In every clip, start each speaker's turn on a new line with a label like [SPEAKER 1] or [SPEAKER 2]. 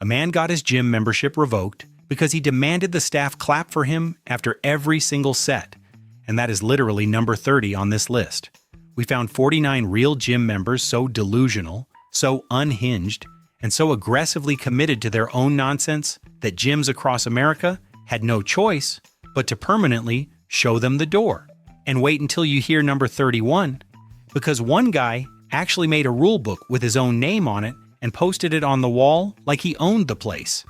[SPEAKER 1] A man got his gym membership revoked because he demanded the staff clap for him after every single set, and that is literally number 30 on this list. We found 49 real gym members so delusional, so unhinged, and so aggressively committed to their own nonsense that gyms across America had no choice but to permanently show them the door. And wait until you hear number 31, because one guy actually made a rule book with his own name on it and posted it on the wall like he owned the place.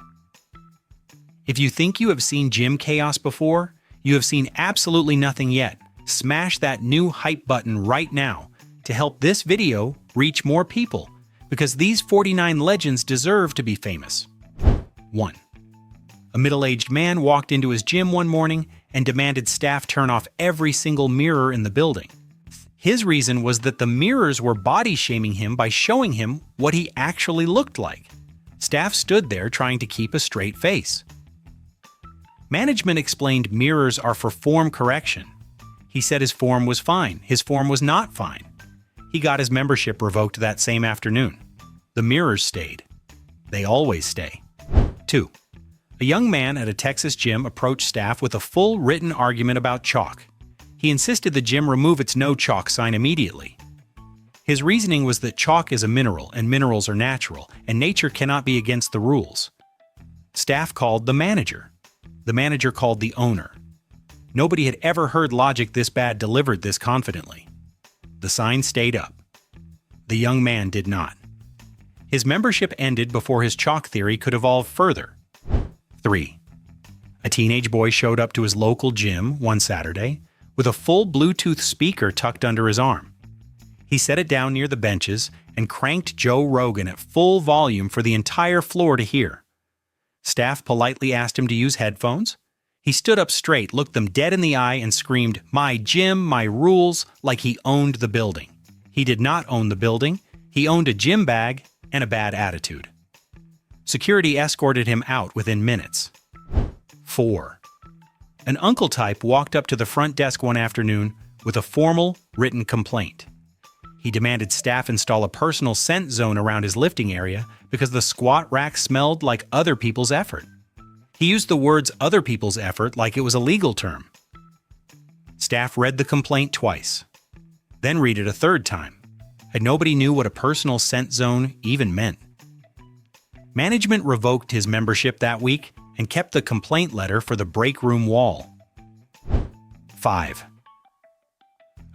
[SPEAKER 1] If you think you have seen gym chaos before, you have seen absolutely nothing yet. Smash that new hype button right now to help this video reach more people, because these 49 legends deserve to be famous. 1. A middle-aged man walked into his gym one morning and demanded staff turn off every single mirror in the building. His reason was that the mirrors were body-shaming him by showing him what he actually looked like. Staff stood there trying to keep a straight face. Management explained mirrors are for form correction. He said his form was fine. His form was not fine. He got his membership revoked that same afternoon. The mirrors stayed. They always stay. 2. A young man at a Texas gym approached staff with a full written argument about chalk. He insisted the gym remove its no chalk sign immediately. His reasoning was that chalk is a mineral and minerals are natural, and nature cannot be against the rules. Staff called the manager. The manager called the owner. Nobody had ever heard logic this bad delivered this confidently. The sign stayed up. The young man did not. His membership ended before his chalk theory could evolve further. 3. A teenage boy showed up to his local gym one Saturday with a full Bluetooth speaker tucked under his arm. He set it down near the benches and cranked Joe Rogan at full volume for the entire floor to hear. Staff politely asked him to use headphones. He stood up straight, looked them dead in the eye, and screamed, "My gym, my rules," like he owned the building. He did not own the building. He owned a gym bag and a bad attitude. Security escorted him out within minutes. 4. An uncle type walked up to the front desk one afternoon with a formal, written complaint. He demanded staff install a personal scent zone around his lifting area because the squat rack smelled like other people's effort. He used the words "other people's effort" like it was a legal term. Staff read the complaint twice, then read it a third time, and nobody knew what a personal scent zone even meant. Management revoked his membership that week and kept the complaint letter for the break room wall. 5.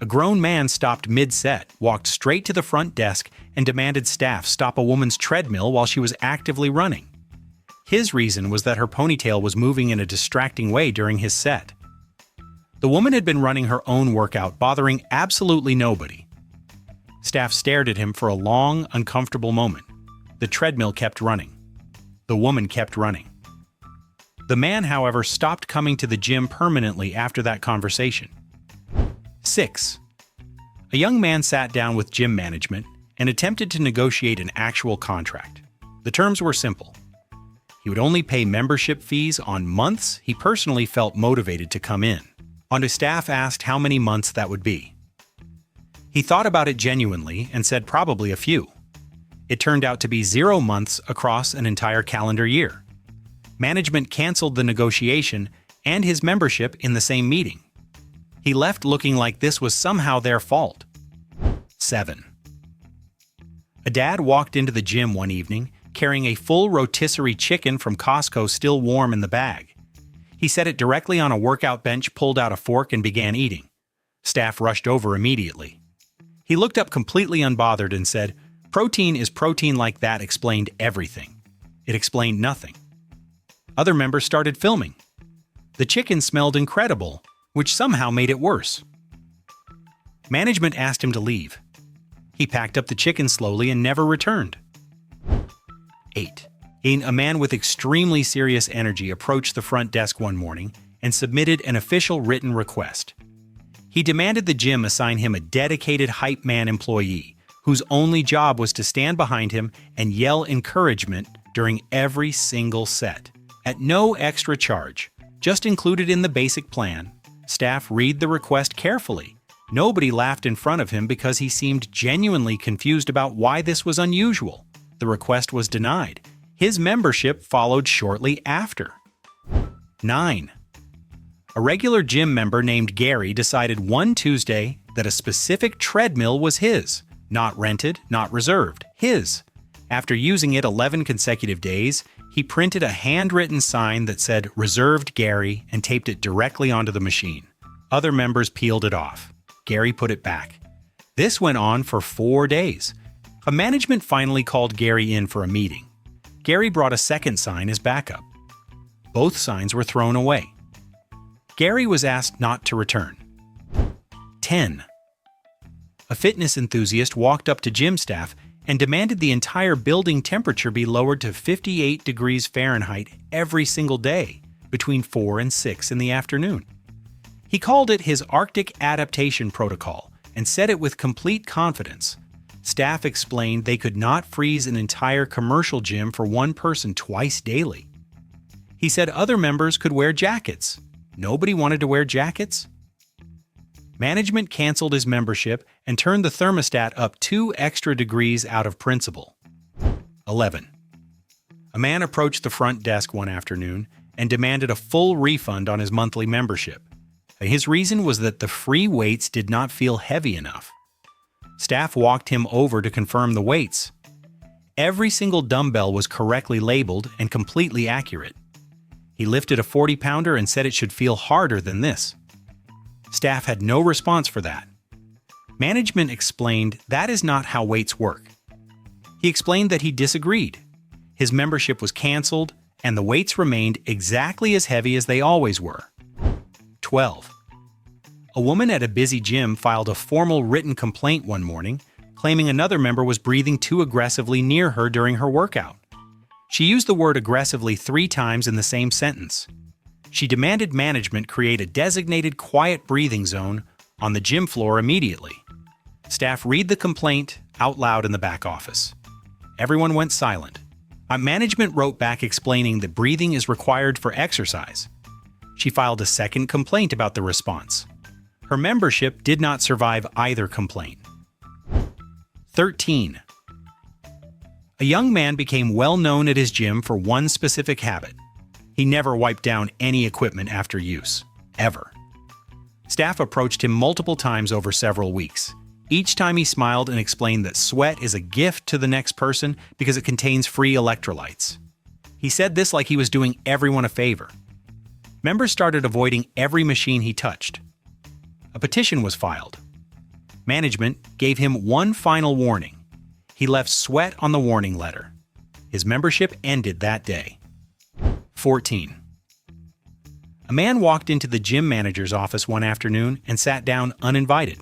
[SPEAKER 1] A grown man stopped mid-set, walked straight to the front desk, and demanded staff stop a woman's treadmill while she was actively running. His reason was that her ponytail was moving in a distracting way during his set. The woman had been running her own workout, bothering absolutely nobody. Staff stared at him for a long, uncomfortable moment. The treadmill kept running. The woman kept running. The man, however, stopped coming to the gym permanently after that conversation. 6. A young man sat down with gym management and attempted to negotiate an actual contract. The terms were simple. He would only pay membership fees on months he personally felt motivated to come in. On to staff asked how many months that would be. He thought about it genuinely and said probably a few. It turned out to be 0 months across an entire calendar year. Management canceled the negotiation and his membership in the same meeting. He left looking like this was somehow their fault. 7. A dad walked into the gym one evening carrying a full rotisserie chicken from Costco still warm in the bag. He set it directly on a workout bench, pulled out a fork, and began eating. Staff rushed over immediately. He looked up completely unbothered and said, "Protein is protein like that," explained everything. It explained nothing. Other members started filming. The chicken smelled incredible, which somehow made it worse. Management asked him to leave. He packed up the chicken slowly and never returned. 8. A man with extremely serious energy approached the front desk one morning and submitted an official written request. He demanded the gym assign him a dedicated hype man employee whose only job was to stand behind him and yell encouragement during every single set, at no extra charge, just included in the basic plan. Staff read the request carefully. Nobody laughed in front of him because he seemed genuinely confused about why this was unusual. The request was denied. His membership followed shortly after. 9. A regular gym member named Gary decided one Tuesday that a specific treadmill was his. Not rented, not reserved. His. After using it 11 consecutive days, he printed a handwritten sign that said "Reserved Gary" and taped it directly onto the machine. Other members peeled it off. Gary put it back. This went on for 4 days. A management finally called Gary in for a meeting. Gary brought a second sign as backup. Both signs were thrown away. Gary was asked not to return. 10. A fitness enthusiast walked up to gym staff and demanded the entire building temperature be lowered to 58 degrees Fahrenheit every single day, between 4 and 6 in the afternoon. He called it his Arctic Adaptation Protocol and said it with complete confidence. Staff explained they could not freeze an entire commercial gym for one person twice daily. He said other members could wear jackets. Nobody wanted to wear jackets? Management canceled his membership and turned the thermostat up 2 extra degrees out of principle. 11. A man approached the front desk one afternoon and demanded a full refund on his monthly membership. His reason was that the free weights did not feel heavy enough. Staff walked him over to confirm the weights. Every single dumbbell was correctly labeled and completely accurate. He lifted a 40-pounder and said it should feel harder than this. Staff had no response for that. Management explained that is not how weights work. He explained that he disagreed. His membership was canceled, and the weights remained exactly as heavy as they always were. 12. A woman at a busy gym filed a formal written complaint one morning, claiming another member was breathing too aggressively near her during her workout. She used the word aggressively 3 times in the same sentence. She demanded management create a designated quiet breathing zone on the gym floor immediately. Staff read the complaint out loud in the back office. Everyone went silent. Management wrote back explaining that breathing is required for exercise. She filed a second complaint about the response. Her membership did not survive either complaint. 13. A young man became well known at his gym for one specific habit. He never wiped down any equipment after use, ever. Staff approached him multiple times over several weeks. Each time he smiled and explained that sweat is a gift to the next person because it contains free electrolytes. He said this like he was doing everyone a favor. Members started avoiding every machine he touched. A petition was filed. Management gave him one final warning. He left sweat on the warning letter. His membership ended that day. 14. A man walked into the gym manager's office one afternoon and sat down uninvited.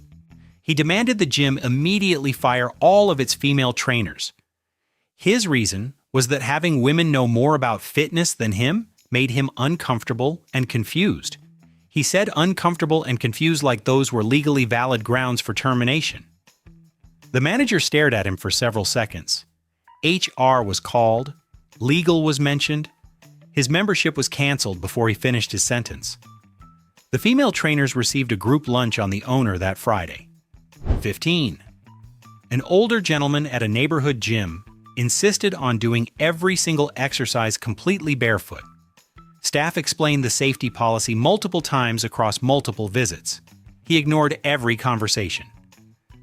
[SPEAKER 1] He demanded the gym immediately fire all of its female trainers. His reason was that having women know more about fitness than him made him uncomfortable and confused. He said uncomfortable and confused like those were legally valid grounds for termination. The manager stared at him for several seconds. HR was called. Legal was mentioned. His membership was canceled before he finished his sentence. The female trainers received a group lunch on the owner that Friday. 15. An older gentleman at a neighborhood gym insisted on doing every single exercise completely barefoot. Staff explained the safety policy multiple times across multiple visits. He ignored every conversation.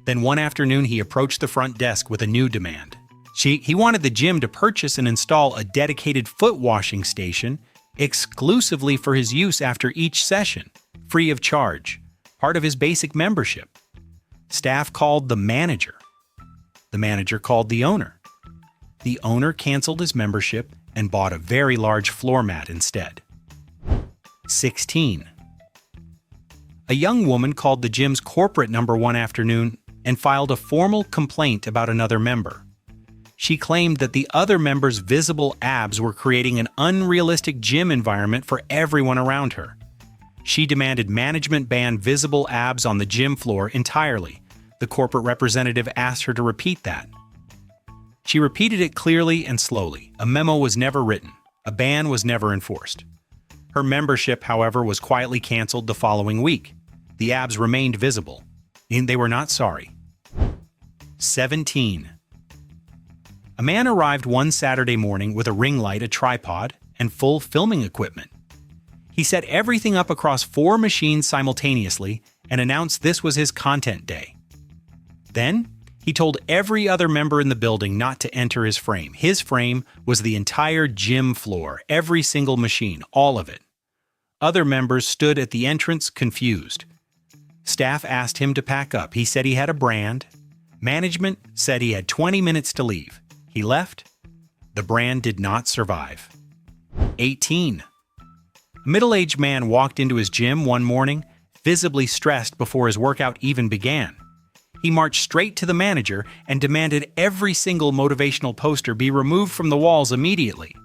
[SPEAKER 1] Then one afternoon he approached the front desk with a new demand. He wanted the gym to purchase and install a dedicated foot washing station exclusively for his use after each session, free of charge, part of his basic membership. Staff called the manager. The manager called the owner. The owner canceled his membership and bought a very large floor mat instead. 16. A young woman called the gym's corporate number one afternoon and filed a formal complaint about another member. She claimed that the other member's visible abs were creating an unrealistic gym environment for everyone around her. She demanded management ban visible abs on the gym floor entirely. The corporate representative asked her to repeat that. She repeated it clearly and slowly. A memo was never written. A ban was never enforced. Her membership, however, was quietly canceled the following week. The abs remained visible. They were not sorry. 17. A man arrived one Saturday morning with a ring light, a tripod, and full filming equipment. He set everything up across 4 machines simultaneously and announced this was his content day. Then, he told every other member in the building not to enter his frame. His frame was the entire gym floor, every single machine, all of it. Other members stood at the entrance, confused. Staff asked him to pack up. He said he had a brand. Management said he had 20 minutes to leave. He left. The brand did not survive. 18. A middle-aged man walked into his gym one morning, visibly stressed before his workout even began. He marched straight to the manager and demanded every single motivational poster be removed from the walls immediately.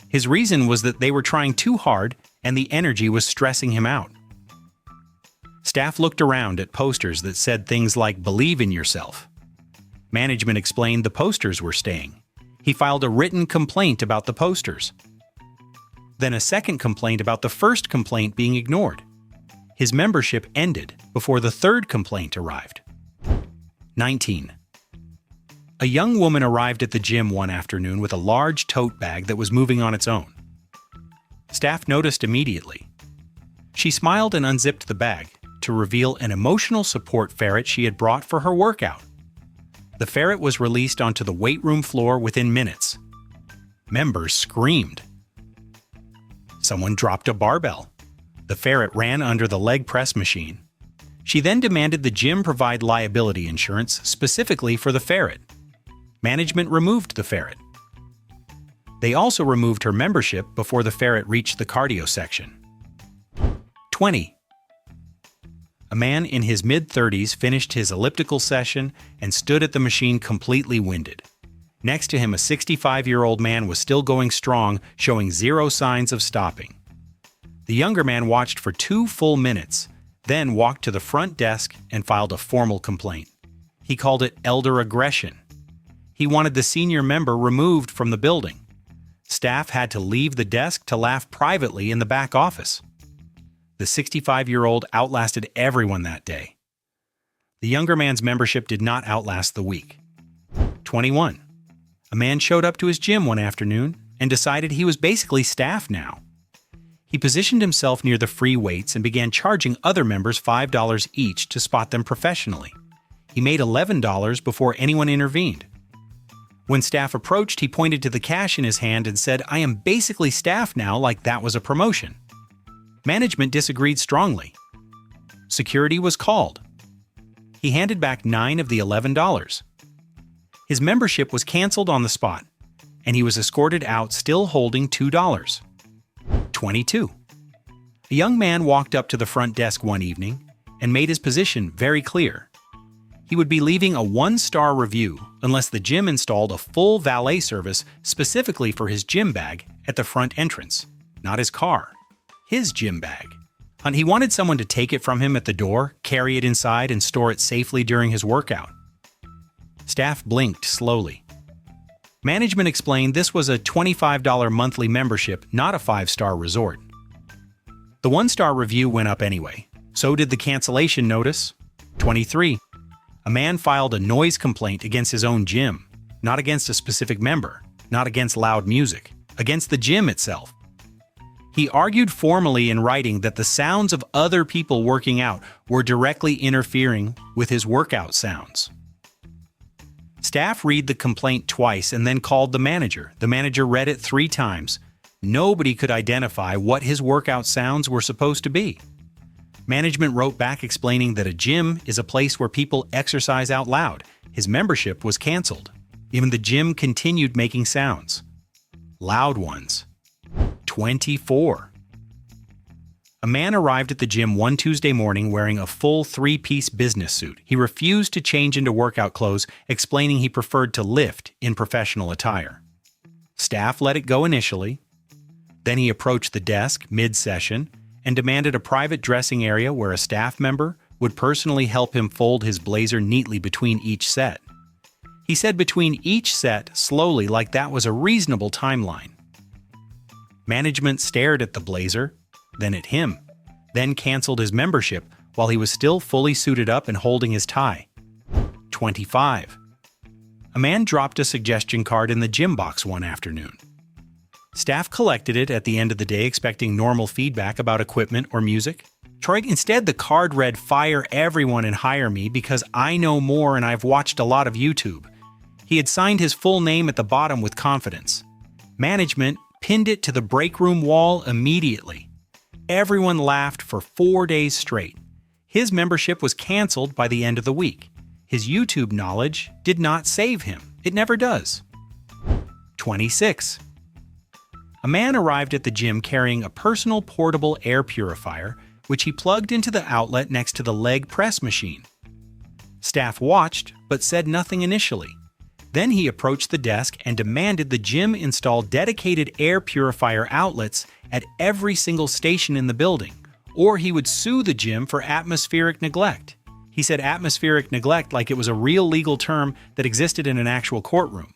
[SPEAKER 1] His reason was that they were trying too hard and the energy was stressing him out. Staff looked around at posters that said things like "Believe in yourself." Management explained the posters were staying. He filed a written complaint about the posters. Then a second complaint about the first complaint being ignored. His membership ended before the third complaint arrived. 19. A young woman arrived at the gym one afternoon with a large tote bag that was moving on its own. Staff noticed immediately. She smiled and unzipped the bag to reveal an emotional support ferret she had brought for her workout. The ferret was released onto the weight room floor within minutes. Members screamed. Someone dropped a barbell. The ferret ran under the leg press machine. She then demanded the gym provide liability insurance specifically for the ferret. Management removed the ferret. They also removed her membership before the ferret reached the cardio section. 20. A man in his mid-30s finished his elliptical session and stood at the machine completely winded. Next to him, a 65-year-old man was still going strong, showing zero signs of stopping. The younger man watched for 2 full minutes, then walked to the front desk and filed a formal complaint. He called it elder aggression. He wanted the senior member removed from the building. Staff had to leave the desk to laugh privately in the back office. The 65-year-old outlasted everyone that day. The younger man's membership did not outlast the week. 21. A man showed up to his gym one afternoon and decided he was basically staff now. He positioned himself near the free weights and began charging other members $5 each to spot them professionally. He made $11 before anyone intervened. When staff approached, he pointed to the cash in his hand and said, "I am basically staff now," like that was a promotion. Management disagreed strongly. Security was called. He handed back $9 of the $11. His membership was canceled on the spot, and he was escorted out still holding $2. 22. A young man walked up to the front desk one evening and made his position very clear. He would be leaving a 1-star review unless the gym installed a full valet service specifically for his gym bag at the front entrance, not his car. His gym bag. And he wanted someone to take it from him at the door, carry it inside, and store it safely during his workout. Staff blinked slowly. Management explained this was a $25 monthly membership, not a 5-star resort. The 1-star review went up anyway. So did the cancellation notice. 23. A man filed a noise complaint against his own gym, not against a specific member, not against loud music, against the gym itself. He argued formally in writing that the sounds of other people working out were directly interfering with his workout sounds. Staff read the complaint twice and then called the manager. The manager read it 3 times. Nobody could identify what his workout sounds were supposed to be. Management wrote back explaining that a gym is a place where people exercise out loud. His membership was canceled. Even the gym continued making sounds. Loud ones. 24. A man arrived at the gym one Tuesday morning wearing a full 3-piece business suit. He refused to change into workout clothes, explaining he preferred to lift in professional attire. Staff let it go initially. Then he approached the desk mid-session and demanded a private dressing area where a staff member would personally help him fold his blazer neatly between each set. He said between each set slowly, like that was a reasonable timeline. Management stared at the blazer, then at him, then canceled his membership while he was still fully suited up and holding his tie. 25. A man dropped a suggestion card in the gym box one afternoon. Staff collected it at the end of the day expecting normal feedback about equipment or music. Instead, the card read, "Fire everyone and hire me because I know more and I've watched a lot of YouTube." He had signed his full name at the bottom with confidence. Management pinned it to the break room wall immediately. Everyone laughed for 4 days straight. His membership was canceled by the end of the week. His YouTube knowledge did not save him. It never does. 26. A man arrived at the gym carrying a personal portable air purifier, which he plugged into the outlet next to the leg press machine. Staff watched, but said nothing initially. Then he approached the desk and demanded the gym install dedicated air purifier outlets at every single station in the building, or he would sue the gym for atmospheric neglect. He said atmospheric neglect like it was a real legal term that existed in an actual courtroom.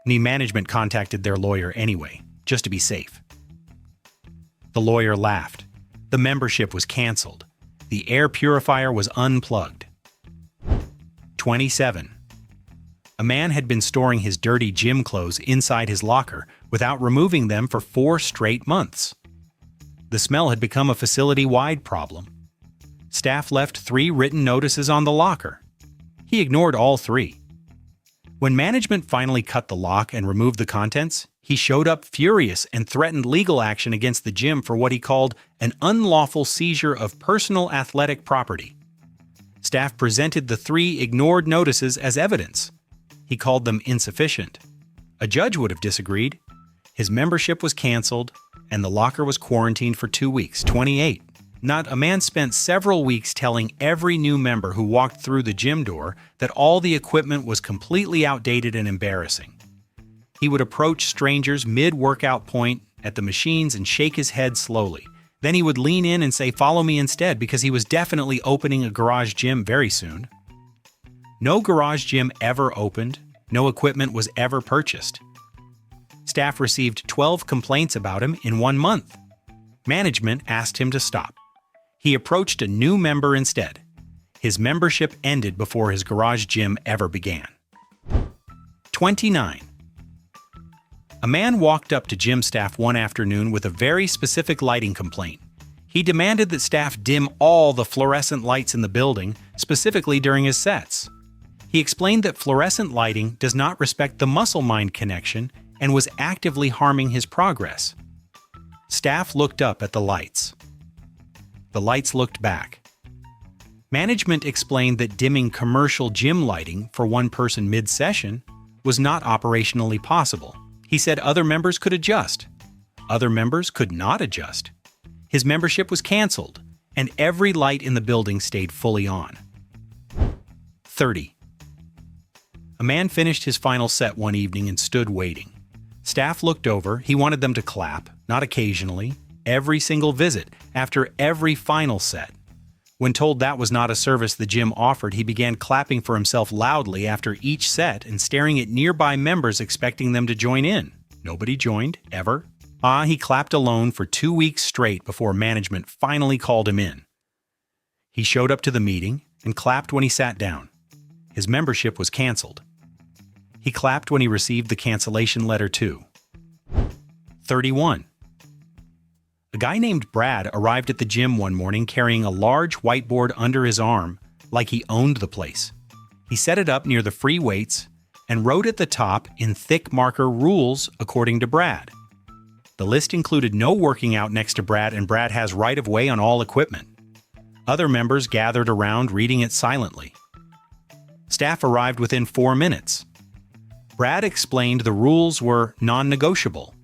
[SPEAKER 1] Management contacted their lawyer anyway, just to be safe. The lawyer laughed. The membership was canceled. The air purifier was unplugged. 27. A man had been storing his dirty gym clothes inside his locker without removing them for 4 straight months. The smell had become a facility-wide problem. Staff left 3 written notices on the locker. He ignored all 3. When management finally cut the lock and removed the contents, he showed up furious and threatened legal action against the gym for what he called an unlawful seizure of personal athletic property. Staff presented the 3 ignored notices as evidence. He called them insufficient. A judge would have disagreed. His membership was canceled, and the locker was quarantined for 2 weeks. 28. A man spent several weeks telling every new member who walked through the gym door that all the equipment was completely outdated and embarrassing. He would approach strangers mid-workout point at the machines and shake his head slowly. Then he would lean in and say, "Follow me instead," because he was definitely opening a garage gym very soon. No garage gym ever opened. No equipment was ever purchased. Staff received 12 complaints about him in 1 month. Management asked him to stop. He approached a new member instead. His membership ended before his garage gym ever began. 29. A man walked up to gym staff one afternoon with a very specific lighting complaint. He demanded that staff dim all the fluorescent lights in the building, specifically during his sets. He explained that fluorescent lighting does not respect the muscle-mind connection and was actively harming his progress. Staff looked up at the lights. The lights looked back. Management explained that dimming commercial gym lighting for one person mid-session was not operationally possible. He said other members could adjust. Other members could not adjust. His membership was canceled, and every light in the building stayed fully on. 30. A man finished his final set one evening and stood waiting. Staff looked over. He wanted them to clap, not occasionally, every single visit, after every final set. When told that was not a service the gym offered, he began clapping for himself loudly after each set and staring at nearby members expecting them to join in. Nobody joined, ever. He clapped alone for 2 weeks straight before management finally called him in. He showed up to the meeting and clapped when he sat down. His membership was canceled. He clapped when he received the cancellation letter too. 31. A guy named Brad arrived at the gym one morning carrying a large whiteboard under his arm like he owned the place. He set it up near the free weights and wrote at the top in thick marker rules according to Brad. The list included no working out next to Brad, and Brad has right-of-way on all equipment. Other members gathered around reading it silently. Staff arrived within 4 minutes. Brad explained the rules were non-negotiable.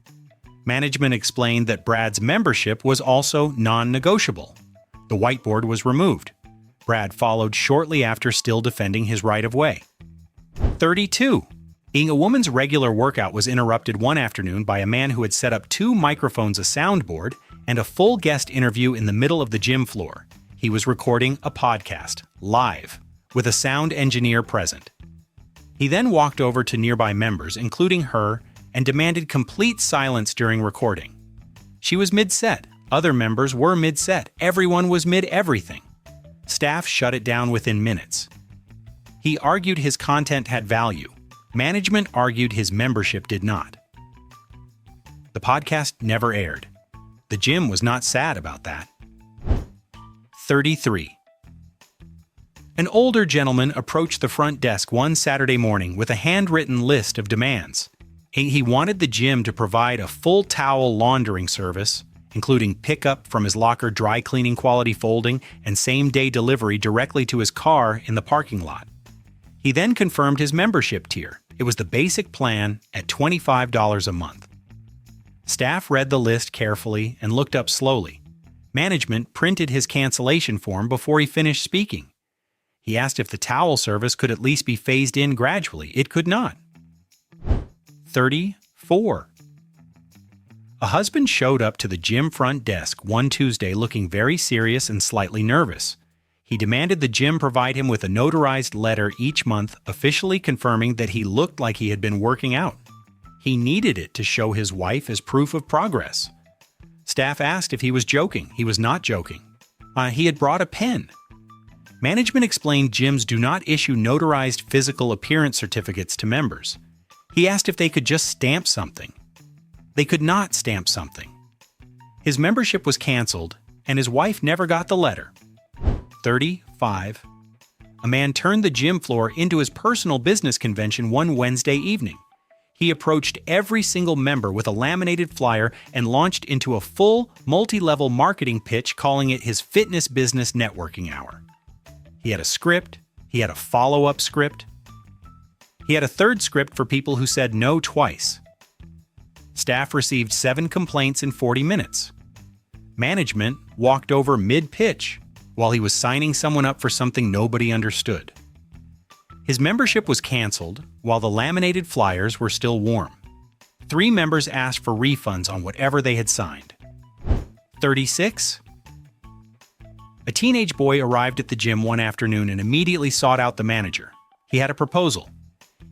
[SPEAKER 1] Management explained that Brad's membership was also non-negotiable. The whiteboard was removed. Brad followed shortly after, still defending his right-of-way. 32. A woman's regular workout was interrupted one afternoon by a man who had set up 2 microphones, a soundboard, and a full guest interview in the middle of the gym floor. He was recording a podcast, live, with a sound engineer present. He then walked over to nearby members, including her, and demanded complete silence during recording. She was mid-set. Other members were mid-set. Everyone was mid-everything. Staff shut it down within minutes. He argued his content had value. Management argued his membership did not. The podcast never aired. The gym was not sad about that. 33. An older gentleman approached the front desk one Saturday morning with a handwritten list of demands. He wanted the gym to provide a full towel laundering service, including pickup from his locker, dry cleaning, quality folding, and same-day delivery directly to his car in the parking lot. He then confirmed his membership tier. It was the basic plan at $25 a month. Staff read the list carefully and looked up slowly. Management printed his cancellation form before he finished speaking. He asked if the towel service could at least be phased in gradually. It could not. 34. A husband showed up to the gym front desk one Tuesday looking very serious and slightly nervous. He demanded the gym provide him with a notarized letter each month officially confirming that he looked like he had been working out. He needed it to show his wife as proof of progress. Staff asked if he was joking. He was not joking. He had brought a pen. Management explained gyms do not issue notarized physical appearance certificates to members. He asked if they could just stamp something. They could not stamp something. His membership was canceled, and his wife never got the letter. 35. A man turned the gym floor into his personal business convention one Wednesday evening. He approached every single member with a laminated flyer and launched into a full, multi-level marketing pitch calling it his fitness business networking hour. He had a script. He had a follow-up script. He had a third script for people who said no twice. Staff received 7 complaints in 40 minutes. Management walked over mid-pitch while he was signing someone up for something nobody understood. His membership was canceled while the laminated flyers were still warm. 3 members asked for refunds on whatever they had signed. 36. A teenage boy arrived at the gym one afternoon and immediately sought out the manager. He had a proposal.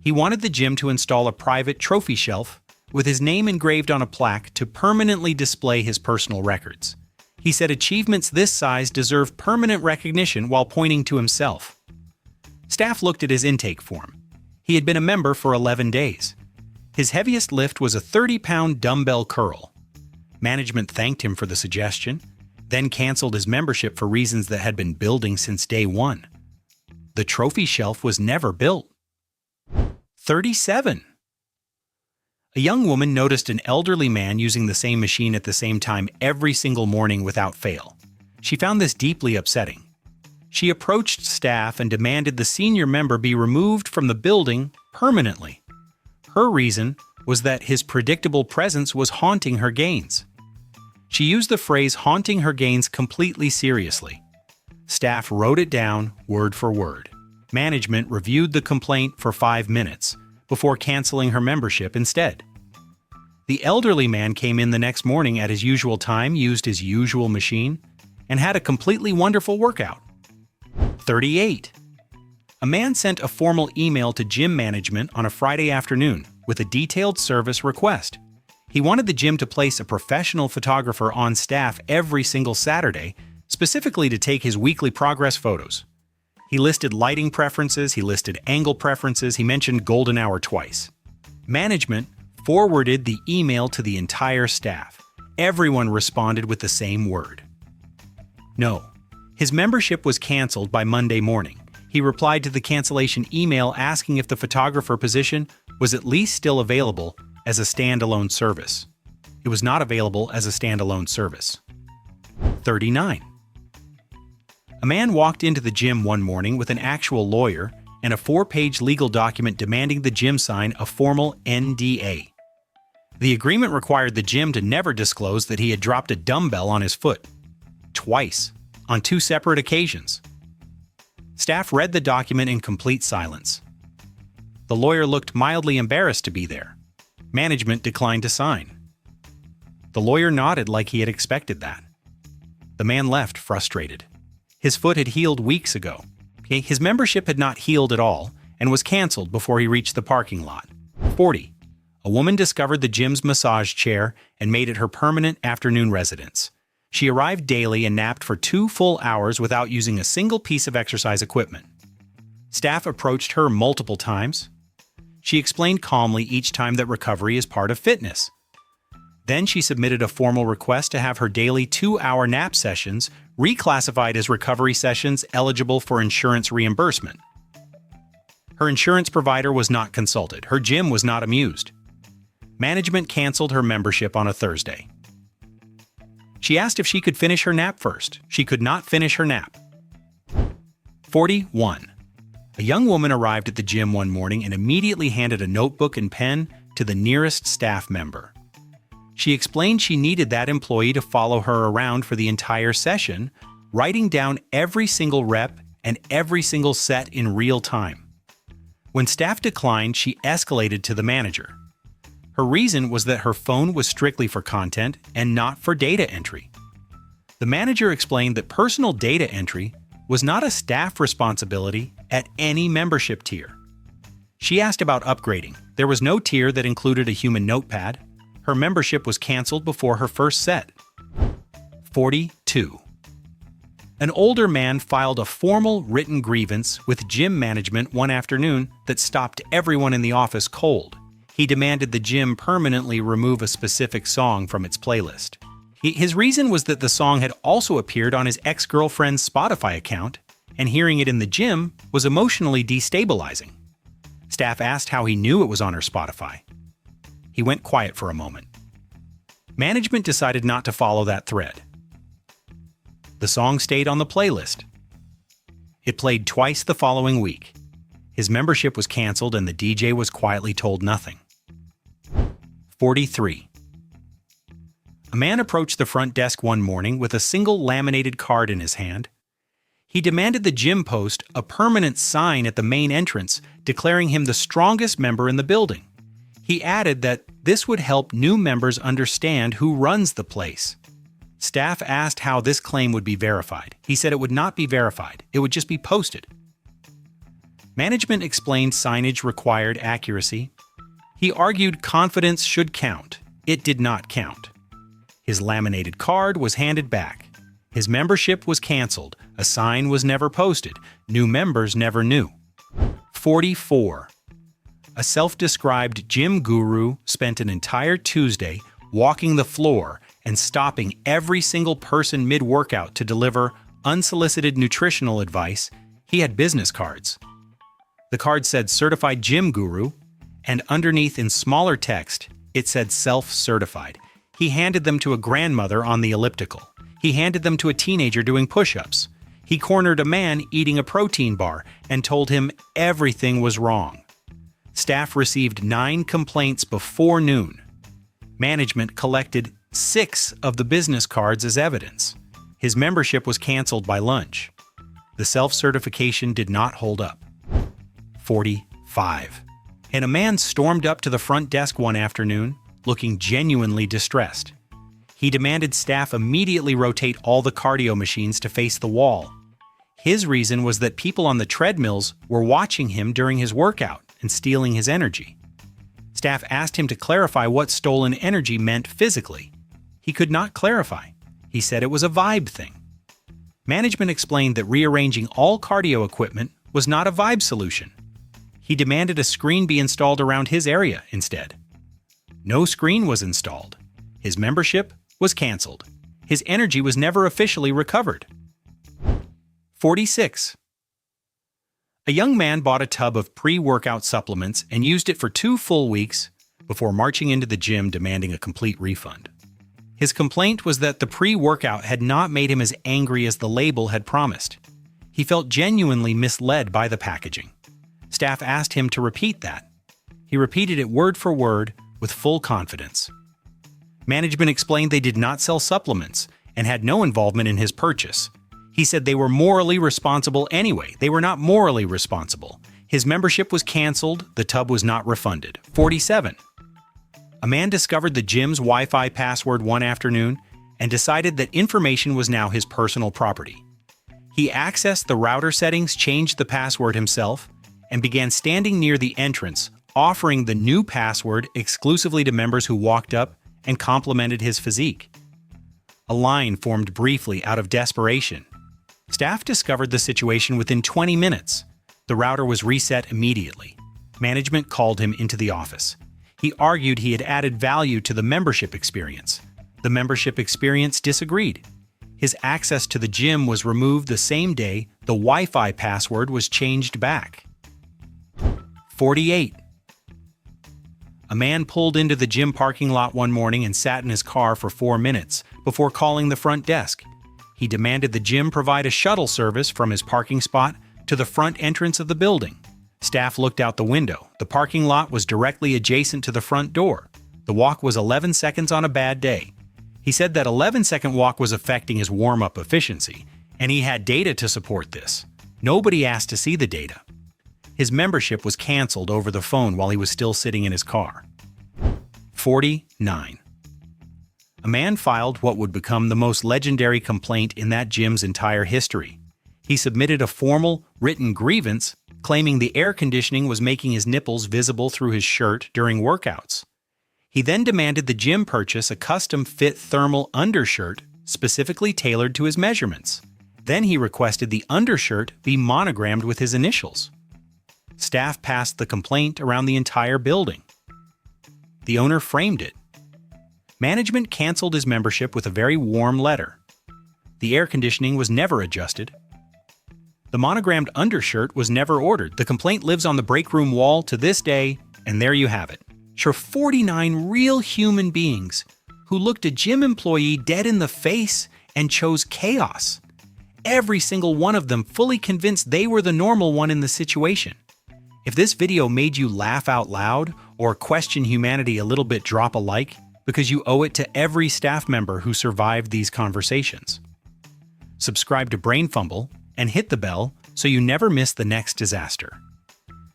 [SPEAKER 1] He wanted the gym to install a private trophy shelf with his name engraved on a plaque to permanently display his personal records. He said achievements this size deserve permanent recognition while pointing to himself. Staff looked at his intake form. He had been a member for 11 days. His heaviest lift was a 30-pound dumbbell curl. Management thanked him for the suggestion, then canceled his membership for reasons that had been building since day one. The trophy shelf was never built. 37. A young woman noticed an elderly man using the same machine at the same time every single morning without fail. She found this deeply upsetting. She approached staff and demanded the senior member be removed from the building permanently. Her reason was that his predictable presence was haunting her gains. She used the phrase haunting her gains completely seriously. Staff wrote it down word for word. Management reviewed the complaint for 5 minutes before canceling her membership instead. The elderly man came in the next morning at his usual time, used his usual machine, and had a completely wonderful workout. 38. A man sent a formal email to gym management on a Friday afternoon with a detailed service request. He wanted the gym to place a professional photographer on staff every single Saturday, specifically to take his weekly progress photos. He listed lighting preferences, he listed angle preferences, he mentioned golden hour twice. Management forwarded the email to the entire staff. Everyone responded with the same word. No. His membership was canceled by Monday morning. He replied to the cancellation email asking if the photographer position was at least still available as a standalone service. It was not available as a standalone service. 39. A man walked into the gym one morning with an actual lawyer and a 4-page legal document demanding the gym sign a formal NDA. The agreement required the gym to never disclose that he had dropped a dumbbell on his foot. Twice, on 2 separate occasions. Staff read the document in complete silence. The lawyer looked mildly embarrassed to be there. Management declined to sign. The lawyer nodded like he had expected that. The man left frustrated. His foot had healed weeks ago. His membership had not healed at all and was canceled before he reached the parking lot. 40. A woman discovered the gym's massage chair and made it her permanent afternoon residence. She arrived daily and napped for 2 full hours without using a single piece of exercise equipment. Staff approached her multiple times. She explained calmly each time that recovery is part of fitness. Then she submitted a formal request to have her daily 2-hour nap sessions reclassified as recovery sessions eligible for insurance reimbursement. Her insurance provider was not consulted. Her gym was not amused. Management canceled her membership on a Thursday. She asked if she could finish her nap first. She could not finish her nap. 41. A young woman arrived at the gym one morning and immediately handed a notebook and pen to the nearest staff member. She explained she needed that employee to follow her around for the entire session, writing down every single rep and every single set in real time. When staff declined, she escalated to the manager. Her reason was that her phone was strictly for content and not for data entry. The manager explained that personal data entry was not a staff responsibility at any membership tier. She asked about upgrading. There was no tier that included a human notepad. Her membership was canceled before her first set. 42. An older man filed a formal written grievance with gym management one afternoon that stopped everyone in the office cold. He demanded the gym permanently remove a specific song from its playlist. His reason was that the song had also appeared on his ex-girlfriend's Spotify account, and hearing it in the gym was emotionally destabilizing. Staff asked how he knew it was on her Spotify. He went quiet for a moment. Management decided not to follow that thread. The song stayed on the playlist. It played twice the following week. His membership was canceled and the DJ was quietly told nothing. 43. A man approached the front desk one morning with a single laminated card in his hand. He demanded the gym post a permanent sign at the main entrance declaring him the strongest member in the building. He added that this would help new members understand who runs the place. Staff asked how this claim would be verified. He said it would not be verified. It would just be posted. Management explained signage required accuracy. He argued confidence should count. It did not count. His laminated card was handed back. His membership was canceled. A sign was never posted. New members never knew. 44. A self-described gym guru spent an entire Tuesday walking the floor and stopping every single person mid-workout to deliver unsolicited nutritional advice. He had business cards. The card said Certified Gym Guru, and underneath in smaller text, it said Self-Certified. He handed them to a grandmother on the elliptical. He handed them to a teenager doing push-ups. He cornered a man eating a protein bar and told him everything was wrong. Staff received 9 complaints before noon. Management collected 6 of the business cards as evidence. His membership was canceled by lunch. The self-certification did not hold up. 45. And a man stormed up to the front desk one afternoon, looking genuinely distressed. He demanded staff immediately rotate all the cardio machines to face the wall. His reason was that people on the treadmills were watching him during his workout and stealing his energy. Staff asked him to clarify what stolen energy meant physically. He could not clarify. He said it was a vibe thing. Management explained that rearranging all cardio equipment was not a vibe solution. He demanded a screen be installed around his area instead. No screen was installed. His membership was canceled. His energy was never officially recovered. 46. A young man bought a tub of pre-workout supplements and used it for 2 full weeks before marching into the gym demanding a complete refund. His complaint was that the pre-workout had not made him as angry as the label had promised. He felt genuinely misled by the packaging. Staff asked him to repeat that. He repeated it word for word with full confidence. Management explained they did not sell supplements and had no involvement in his purchase. He said they were morally responsible anyway. They were not morally responsible. His membership was canceled. The tub was not refunded. 47. A man discovered the gym's Wi-Fi password one afternoon and decided that information was now his personal property. He accessed the router settings, changed the password himself, and began standing near the entrance, offering the new password exclusively to members who walked up and complimented his physique. A line formed briefly out of desperation. Staff discovered the situation within 20 minutes. The router was reset immediately. Management called him into the office. He argued he had added value to the membership experience. The membership experience disagreed. His access to the gym was removed the same day the Wi-Fi password was changed back. 48. A man pulled into the gym parking lot one morning and sat in his car for 4 minutes before calling the front desk. He demanded the gym provide a shuttle service from his parking spot to the front entrance of the building. Staff looked out the window. The parking lot was directly adjacent to the front door. The walk was 11 seconds on a bad day. He said that 11-second walk was affecting his warm-up efficiency, and he had data to support this. Nobody asked to see the data. His membership was canceled over the phone while he was still sitting in his car. 49. A man filed what would become the most legendary complaint in that gym's entire history. He submitted a formal, written grievance claiming the air conditioning was making his nipples visible through his shirt during workouts. He then demanded the gym purchase a custom-fit thermal undershirt specifically tailored to his measurements. Then he requested the undershirt be monogrammed with his initials. Staff passed the complaint around the entire building. The owner framed it. Management canceled his membership with a very warm letter. The air conditioning was never adjusted. The monogrammed undershirt was never ordered. The complaint lives on the break room wall to this day, and there you have it. Sure, 49 real human beings who looked a gym employee dead in the face and chose chaos. Every single one of them fully convinced they were the normal one in the situation. If this video made you laugh out loud or question humanity a little bit, drop a like, because you owe it to every staff member who survived these conversations. Subscribe to Brain Fumble and hit the bell so you never miss the next disaster.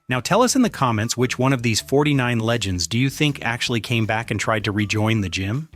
[SPEAKER 1] Now tell us in the comments which one of these 49 legends do you think actually came back and tried to rejoin the gym?